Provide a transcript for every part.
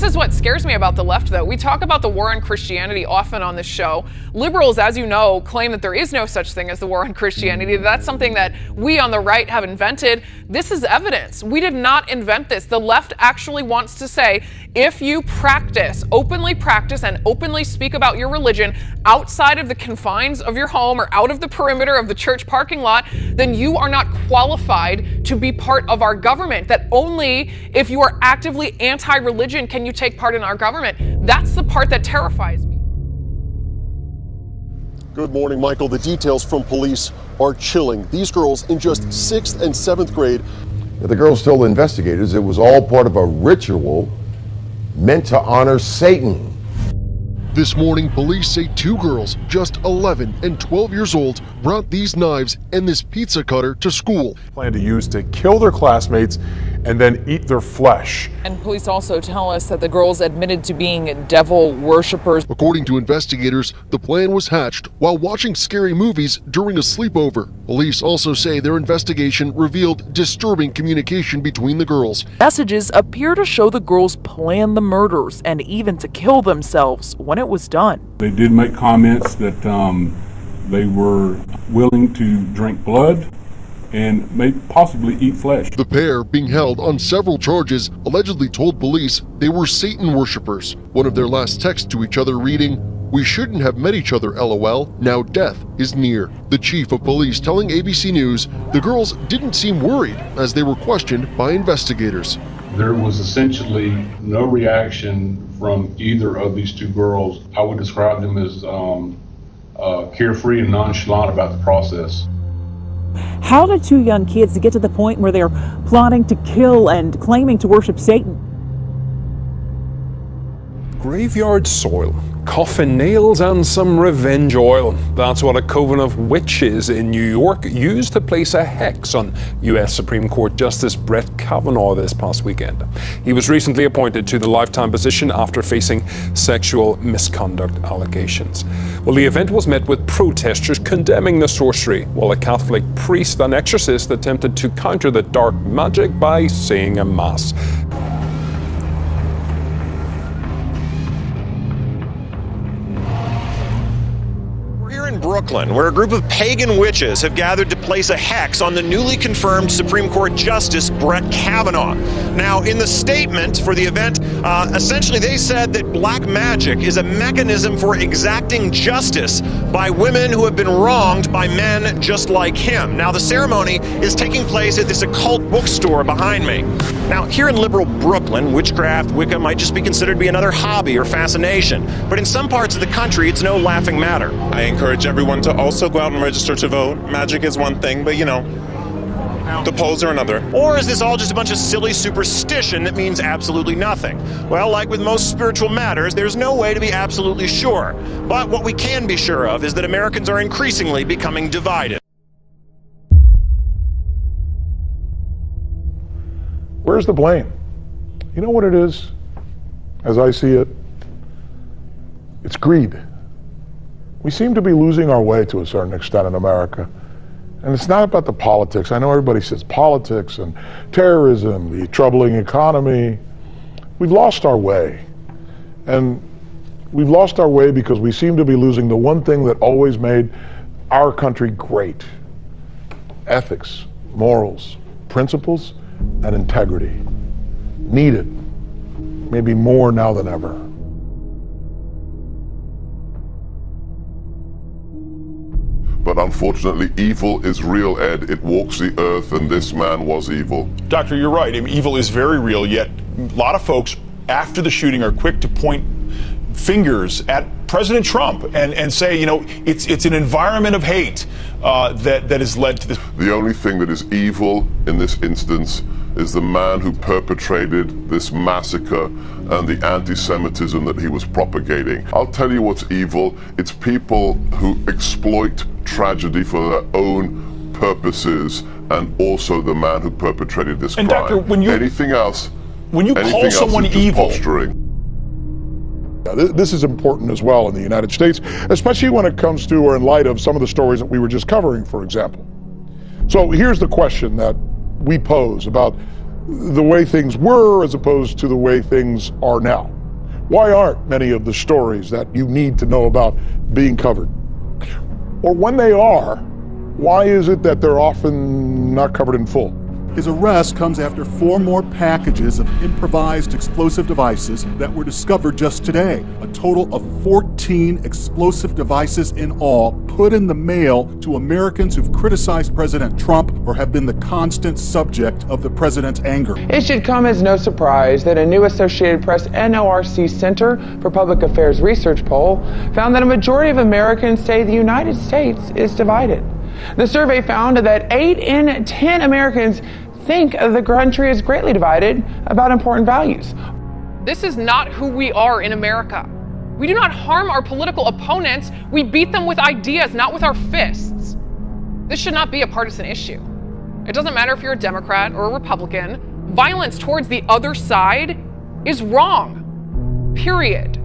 This is what scares me about the left, though. We talk about the war on Christianity often on this show. Liberals, as you know, claim that there is no such thing as the war on Christianity. That's something that we on the right have invented. This is evidence. We did not invent this. The left actually wants to say, if you openly practice and openly speak about your religion outside of the confines of your home or out of the perimeter of the church parking lot, then you are not qualified to be part of our government. That only if you are actively anti-religion can you take part in our government. That's the part that terrifies me. Good morning, Michael. The details from police are chilling. These girls in just 6th and 7th grade. The girls told investigators it was all part of a ritual meant to honor Satan. This morning, police say 2 girls, just 11 and 12 years old, brought these knives and this pizza cutter to school. Plan to use to kill their classmates and then eat their flesh. And police also tell us that the girls admitted to being devil worshippers. According to investigators, the plan was hatched while watching scary movies during a sleepover. Police also say their investigation revealed disturbing communication between the girls. Messages appear to show the girls planned the murders and even to kill themselves when it was done. They did make comments that they were willing to drink blood and may possibly eat flesh. The pair, being held on several charges, allegedly told police they were Satan worshippers. One of their last texts to each other reading, "We shouldn't have met each other, LOL. Now death is near." The chief of police telling ABC News the girls didn't seem worried as they were questioned by investigators. There was essentially no reaction from either of these 2 girls. I would describe them as carefree and nonchalant about the process. How did 2 young kids get to the point where they're plotting to kill and claiming to worship Satan? Graveyard soil, coffin nails, and some revenge oil. That's what a coven of witches in New York used to place a hex on U.S. Supreme Court Justice Brett Kavanaugh this past weekend. He was recently appointed to the lifetime position after facing sexual misconduct allegations. Well, the event was met with protesters condemning the sorcery, while a Catholic priest and exorcist attempted to counter the dark magic by saying a mass. Brooklyn, where a group of pagan witches have gathered to place a hex on the newly confirmed Supreme Court Justice Brett Kavanaugh. Now, in the statement for the event, essentially they said that black magic is a mechanism for exacting justice by women who have been wronged by men just like him. Now, the ceremony is taking place at this occult bookstore behind me. Now, here in liberal Brooklyn, witchcraft, Wicca might just be considered to be another hobby or fascination. But in some parts of the country, it's no laughing matter. I encourage everyone to also go out and register to vote. Magic is one thing, but you know, the polls are another. Or is this all just a bunch of silly superstition that means absolutely nothing? Well, like with most spiritual matters, there's no way to be absolutely sure. But what we can be sure of is that Americans are increasingly becoming divided. Where's the blame? You know what it is? As I see it, it's greed. We seem to be losing our way to a certain extent in America. And it's not about the politics. I know everybody says politics and terrorism, the troubling economy. We've lost our way. And we've lost our way because we seem to be losing the one thing that always made our country great: ethics, morals, principles, and integrity. Needed, maybe more now than ever. But unfortunately, evil is real, Ed. It walks the earth, and this man was evil. Doctor, you're right. I mean, evil is very real, yet a lot of folks, after the shooting, are quick to point fingers at President Trump and say, you know, it's an environment of hate that has led to this. The only thing that is evil in this instance is the man who perpetrated this massacre and the anti-Semitism that he was propagating. I'll tell you what's evil. It's people who exploit tragedy for their own purposes, and also the man who perpetrated this crime. Doctor, when anything else call someone evil, posturing. This is important as well in the United States, especially when it comes to or in light of some of the stories that we were just covering, for example. So here's the question that we pose about the way things were as opposed to the way things are now? Why aren't many of the stories that you need to know about being covered? Or when they are, why is it that they're often not covered in full? His arrest comes after 4 more packages of improvised explosive devices that were discovered just today. A total of 14 explosive devices in all put in the mail to Americans who've criticized President Trump or have been the constant subject of the president's anger. It should come as no surprise that a new Associated Press NORC Center for Public Affairs research poll found that a majority of Americans say the United States is divided. The survey found that 8 in 10 Americans think the country is greatly divided about important values. This is not who we are in America. We do not harm our political opponents. We beat them with ideas, not with our fists. This should not be a partisan issue. It doesn't matter if you're a Democrat or a Republican. Violence towards the other side is wrong. Period.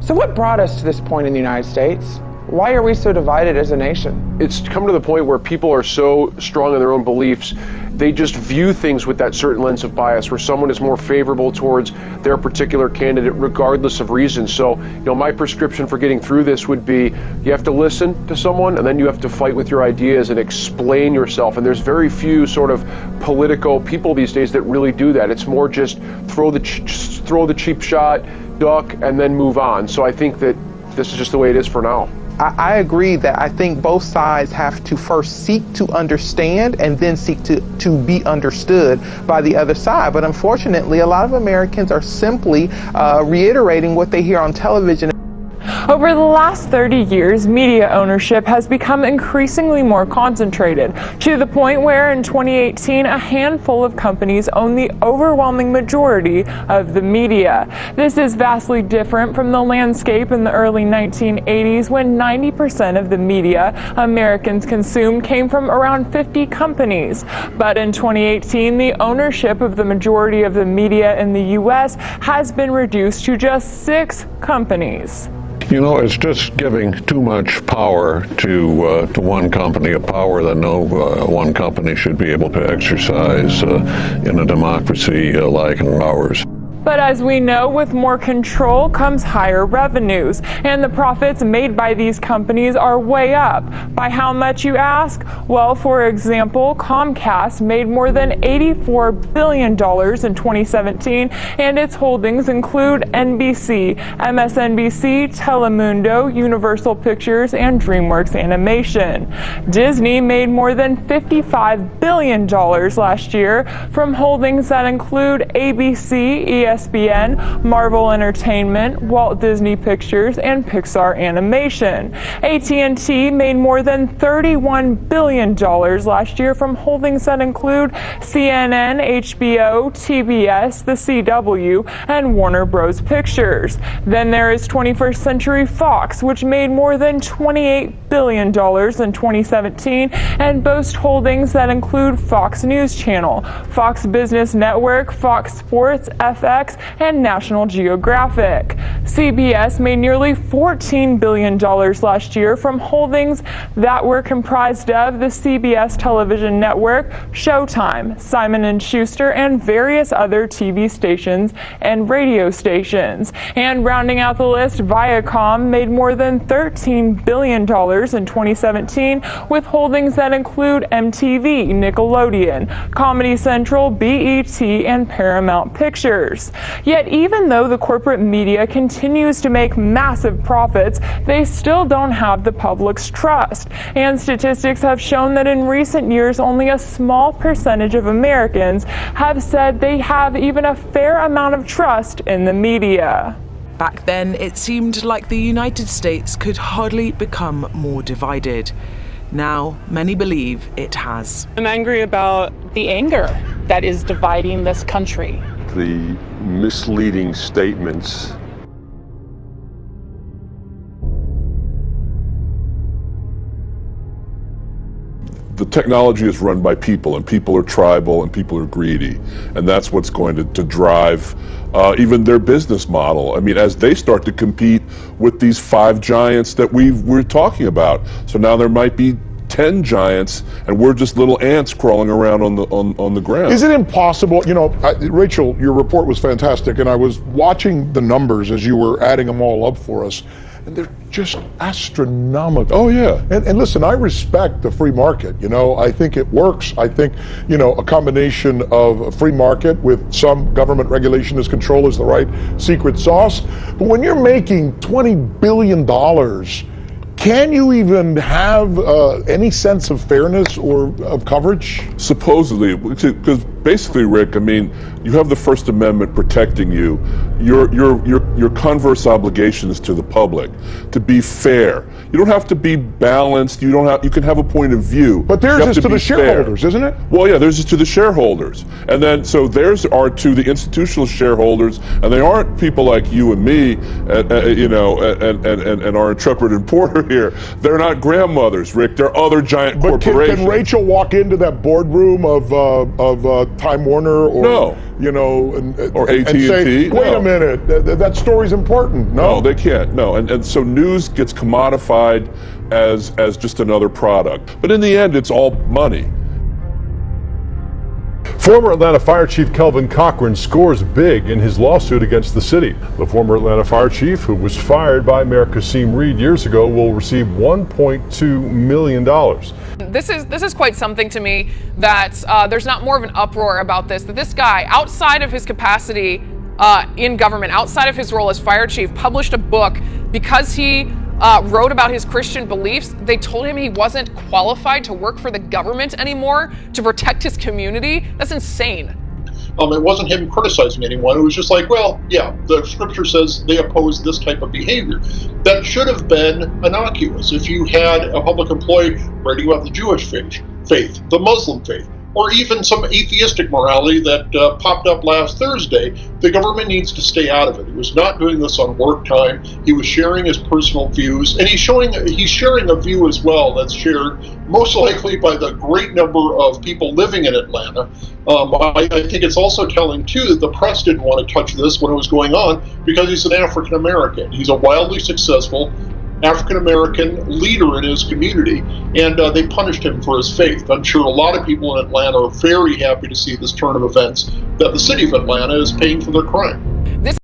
So what brought us to this point in the United States? Why are we so divided as a nation? It's come to the point where people are so strong in their own beliefs, they just view things with that certain lens of bias, where someone is more favorable towards their particular candidate regardless of reason. So, my prescription for getting through this would be, you have to listen to someone, and then you have to fight with your ideas and explain yourself. And there's very few sort of political people these days that really do that. It's more just throw the cheap shot, duck, and then move on. So I think that this is just the way it is for now. I agree that I think both sides have to first seek to understand and then seek to be understood by the other side. But unfortunately, a lot of Americans are simply reiterating what they hear on television. Over the last 30 years, media ownership has become increasingly more concentrated, to the point where in 2018, a handful of companies own the overwhelming majority of the media. This is vastly different from the landscape in the early 1980s, when 90% of the media Americans consumed came from around 50 companies. But in 2018, the ownership of the majority of the media in the U.S. has been reduced to just 6 companies. It's just giving too much power to one company, a power that no one company should be able to exercise in a democracy like ours. But as we know, with more control comes higher revenues, and the profits made by these companies are way up. By how much, you ask? Well, for example, Comcast made more than $84 billion in 2017, and its holdings include NBC, MSNBC, Telemundo, Universal Pictures, and DreamWorks Animation. Disney made more than $55 billion last year from holdings that include ABC, ESPN, Marvel Entertainment, Walt Disney Pictures, and Pixar Animation. AT&T made more than $31 billion last year from holdings that include CNN, HBO, TBS, The CW, and Warner Bros. Pictures. Then there is 21st Century Fox, which made more than $28 billion in 2017 and boasts holdings that include Fox News Channel, Fox Business Network, Fox Sports, FX, and National Geographic. CBS made nearly $14 billion last year from holdings that were comprised of the CBS television network, Showtime, Simon & Schuster, and various other TV stations and radio stations. And rounding out the list, Viacom made more than $13 billion in 2017 with holdings that include MTV, Nickelodeon, Comedy Central, BET, and Paramount Pictures. Yet even though the corporate media continues to make massive profits, they still don't have the public's trust. And statistics have shown that in recent years, only a small percentage of Americans have said they have even a fair amount of trust in the media. Back then, it seemed like the United States could hardly become more divided. Now, many believe it has. I'm angry about the anger that is dividing this country. The misleading statements. The technology is run by people, and people are tribal, and people are greedy, and that's what's going to drive even their business model. I mean, as they start to compete with these 5 giants that we're talking about. So now there might be 10 giants, and we're just little ants crawling around on the ground. Is it impossible? You know, Rachel, your report was fantastic, and I was watching the numbers as you were adding them all up for us, and they're just astronomical. Oh, yeah. And listen, I respect the free market. You know, I think it works. I think, you know, a combination of a free market with some government regulation as control is the right secret sauce. But when you're making $20 billion, can you even have any sense of fairness or of coverage? Supposedly, because basically, Rick, I mean, you have the First Amendment protecting you. Your converse obligations to the public to be fair. You don't have to be balanced. You can have a point of view. But theirs is to the shareholders, isn't it? Well, yeah, theirs is to the shareholders, and then so theirs are to the institutional shareholders, and they aren't people like you and me, you know, and our intrepid reporter here. They're not grandmothers, Rick. They're other giant corporations. Can Rachel walk into that boardroom of Time Warner or you know, or and say, wait a minute, that story's important? No, they can't. No, and so news gets commodified as just another product. But in the end, it's all money. Former Atlanta Fire Chief Kelvin Cochran scores big in his lawsuit against the city. The former Atlanta Fire Chief, who was fired by Mayor Kasim Reed years ago, will receive $1.2 million. This is quite something to me that there's not more of an uproar about this, that this guy, outside of his capacity in government, outside of his role as fire chief, published a book because he wrote about his Christian beliefs. They told him he wasn't qualified to work for the government anymore to protect his community. That's insane. It wasn't him criticizing anyone. It was just like, well, yeah, the scripture says they oppose this type of behavior. That should have been innocuous. If you had a public employee writing about the Jewish faith, the Muslim faith, or even some atheistic morality that popped up last Thursday, the government needs to stay out of it. He was not doing this on work time. He was sharing his personal views, and he's sharing a view as well that's shared most likely by the great number of people living in Atlanta. I think it's also telling, too, that the press didn't want to touch this when it was going on because he's an African American. He's a wildly successful African-American leader in his community, and they punished him for his faith. I'm sure a lot of people in Atlanta are very happy to see this turn of events, that the city of Atlanta is paying for their crime.